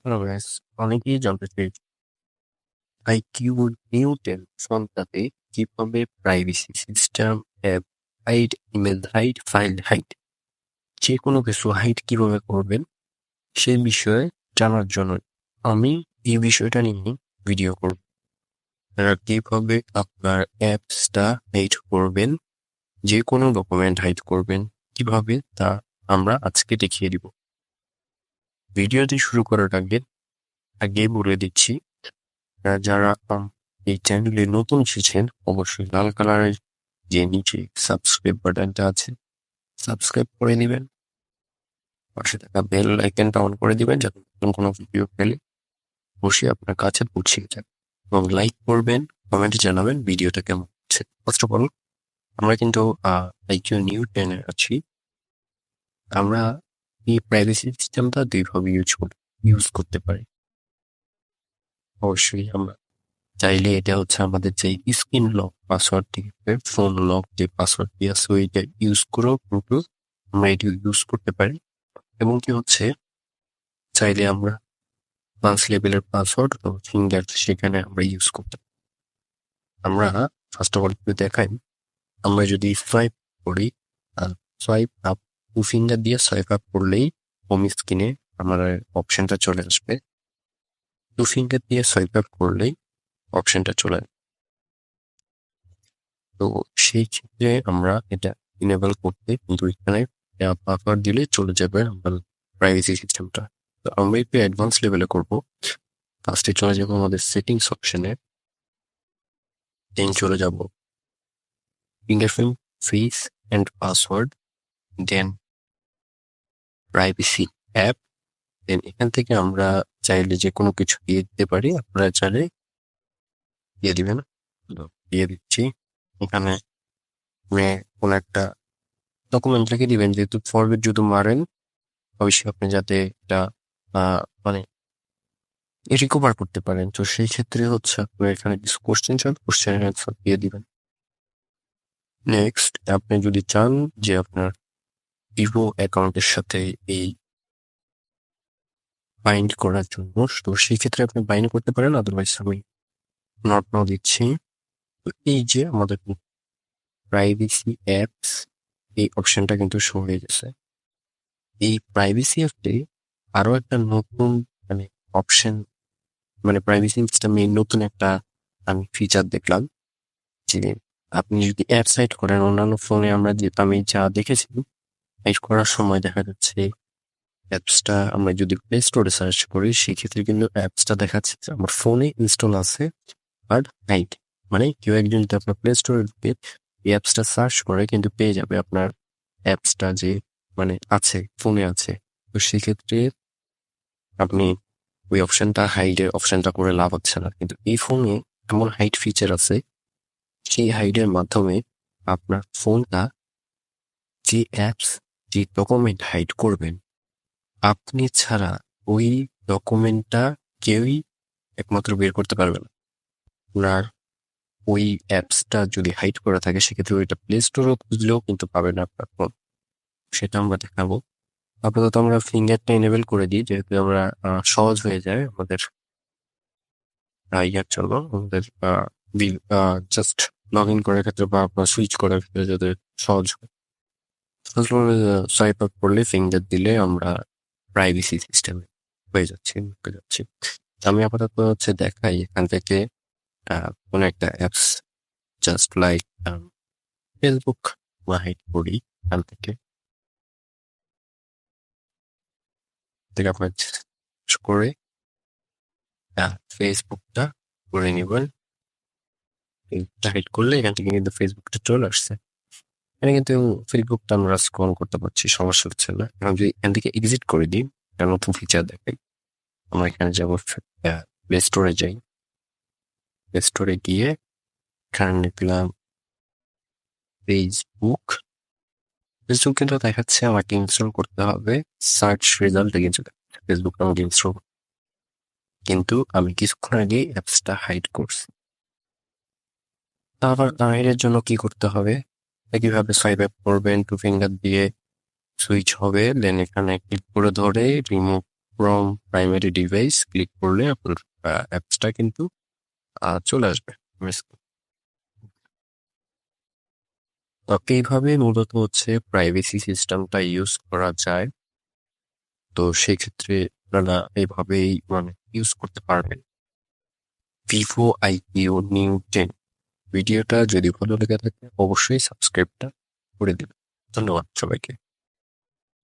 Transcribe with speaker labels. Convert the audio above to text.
Speaker 1: Hello guys, অনেকেই জানতে চেয়েছে আইকিউ নিউটেন সন্ধ্যাতে কিভাবে privacy system app hide, email hide, file hide, যে কোনো কিছু হাইড কিভাবে করবেন সেই বিষয়ে জানার জন্য আমি এই বিষয়টা নিয়ে ভিডিও করব। আপনারা কিভাবে আপনার অ্যাপসটা হাইড করবেন, যে কোনো ডকুমেন্ট হাইড করবেন কিভাবে তা আমরা আজকে দেখিয়ে দিব। ভিডিওটি শুরু করার আগে বলে দিচ্ছি, যারা এই চ্যানেলে নতুন এসেছেন অবশ্যই লাল কালারের যে নিচে সাবস্ক্রাইব বাটনটা আছে সাবস্ক্রাইব করে দিবেন, পাশে থাকা বেল আইকনটা অন করে দিবেন যাতে নতুন কোনো ভিডিও পেলে অবশ্যই আপনার কাছে পৌঁছে যাবে, এবং লাইক করবেন, কমেন্টে জানাবেন ভিডিওটা কেমন হচ্ছে। ফার্স্ট অফ অল আমরা কিন্তু আইকিউ নিউ 10 আছি। আমরা এই প্রাইভেসি সিস্টেমটা দুইভাবে ইউজ করতে পারি। অবশ্যই আমরা চাইলে এটা হচ্ছে আমাদের যে স্ক্রিন লক পাসওয়ার্ড থেকে ফোন লক যে পাসওয়ার্ডটি আছে ওইটা ইউজ করেও কিন্তু আমরা এটি ইউজ করতে পারি। এবং কি হচ্ছে, চাইলে আমরা অ্যাডভান্স লেভেলের পাসওয়ার্ড ও ফিঙ্গার সেখানে আমরা ইউজ করতে পারি। আমরা ফার্স্ট অফ অল একটু দেখাই, আমরা যদি সোয়াইপ করি, সোয়াইপ আপ টু ফিঙ্গার দিয়ে সোয়াইপ আপ করলেই হোম স্ক্রিনে আমাদের অপশনটা চলে আসবে। টু ফিঙ্গার দিয়ে সোয়াইপ আপ করলেই অপশনটা চলে আসবে। তো সেই ক্ষেত্রে আমরা এটা ইনেবল করতে কিন্তু এখানে পাসওয়ার্ড দিলে চলে যাবে আমাদের প্রাইভেসি সিস্টেমটা। তো আমরা একটু অ্যাডভান্স লেভেলে করবো। ফার্স্টে চলে যাবো আমাদের সেটিংস অপশনে, দেন চলে যাব fingerprint, face and password, then privacy app. Then এখান থেকে আমরা চাইলে যে কোনো কিছু দিয়ে দিতে পারি, আপনারা চাইলে দিয়ে দিবেন। দিয়ে দিচ্ছি। এখানে কোনো একটা ডকুমেন্ট রেখে দিবেন, যেহেতু ফরম্যাট যদি মারেন অবশ্যই আপনি যাতে এটা মানে রিকভার করতে পারেন। তো সেই ক্ষেত্রে হচ্ছে আপনার এখানে কিছু কোশ্চেন চান, কোশ্চেনের অ্যান্সার দিয়ে দিবেন। নেক্সট, আপনি যদি চান যে আপনার ভিভো অ্যাকাউন্টের সাথে এই বাইন্ড করার জন্য, তো সেই ক্ষেত্রে আপনি বাইন্ড করতে পারেন, আদারওয়াইজ আমি নট নাও দিচ্ছি। তো এই যে আমাদের প্রাইভেসি অ্যাপস এই অপশনটা কিন্তু শো হয়ে গেছে। এই প্রাইভেসি অ্যাপে আরো একটা নতুন মানে অপশন, মানে প্রাইভেসি সিস্টেমে নতুন একটা আমি ফিচার দেখলাম যে আপনি যদি অ্যাপ সাইট করেন অন্যান্য ফোনে, আমি যা দেখেছি সাইট করার সময় দেখা যাচ্ছে অ্যাপসটা আমরা যদি প্লে স্টোরে সার্চ করি সেক্ষেত্রে কিন্তু অ্যাপসটা দেখাচ্ছে যে আমার ফোনে ইনস্টল আছে বাট নাইট, মানে কেউ একজন যদি আপনার প্লে স্টোরে ঢুকে এই অ্যাপসটা সার্চ করে কিন্তু পেয়ে যাবে আপনার অ্যাপসটা যে মানে আছে ফোনে আছে। তো সেক্ষেত্রে আপনি ওই হাইডের অপশনটা করে লাভ হচ্ছে না, কিন্তু এই ফোনে এমন হাইড ফিচার আছে, সেই হাইডের মাধ্যমে আপনার ফোনটা যে অ্যাপস, যে ডকুমেন্ট হাইড করবেন আপনি ছাড়া ওই ডকুমেন্টটা কেউই একমাত্র বের করতে পারবে না। আপনার ওই অ্যাপসটা যদি হাইড করা থাকে সেক্ষেত্রে ওইটা প্লে স্টোরও খুঁজলেও কিন্তু পাবে না আপনার ফোন। সেটা আমরা দেখাবো। আপাতত আমরা ফিঙ্গারটা এনেবল করে দিই, যেহেতু আমরা সহজ হয়ে যায় আমাদের ইয়ার জন্য, আমাদের জাস্ট লগ ইন করার ক্ষেত্রে বা আপনার সুইচ করার ক্ষেত্রে যাতে সহজ হয়। সোয়াইপ আপ করলে ফিঙ্গার দিলে আমরা প্রাইভেসি সিস্টেমে হয়ে যাচ্ছি। আমি আপাতত হচ্ছে দেখাই এখান থেকে কোন একটা apps just like Facebook hide করি, এখান থেকে আপনার করে ফেসবুকটা করে নিবেন। হাইড করলে এখান থেকে কিন্তু ফেসবুকটা চলে আসছে। এখানে কিন্তু ফেসবুকটা আমরা স্ক্রল করতে পারছি, সমস্যা হচ্ছে না। এখন যদি এখান থেকে এক্সিট করে দিই, একটা নতুন ফিচার দেখাই। আমরা এখানে যাবো, প্লে স্টোরে যাই। প্লে স্টোরে গিয়ে এখানে লিখলাম ফেসবুক। ফেসবুক কিন্তু দেখাচ্ছে আমাকে ইনস্টল করতে হবে, সার্চ রেজাল্টে কিন্তু ফেসবুক আমাকে ইনস্টল, কিন্তু আমি কিছুক্ষণ আগে অ্যাপসটা হাইড করছি। তারপর এর জন্য কি করতে হবে, কিভাবে সোয়াইপ করবেন, টু ফিঙ্গার দিয়ে সুইচ হবে, দেন এখানে ক্লিক করে ধরে remove from primary device click করলে আপনার অ্যাপসটা কিন্তু চলে আসবে। তো এইভাবে মূলত হচ্ছে প্রাইভেসি সিস্টেমটা ইউজ করা যায়। তো সেক্ষেত্রে আপনারা এইভাবেই মানে ইউজ করতে পারবেন। ভিভো আইকিউ নিউ 10 ভিডিওটা যদি ভালো লেগে থাকে অবশ্যই সাবস্ক্রাইবটা করে দিবেন। ধন্যবাদ সবাইকে।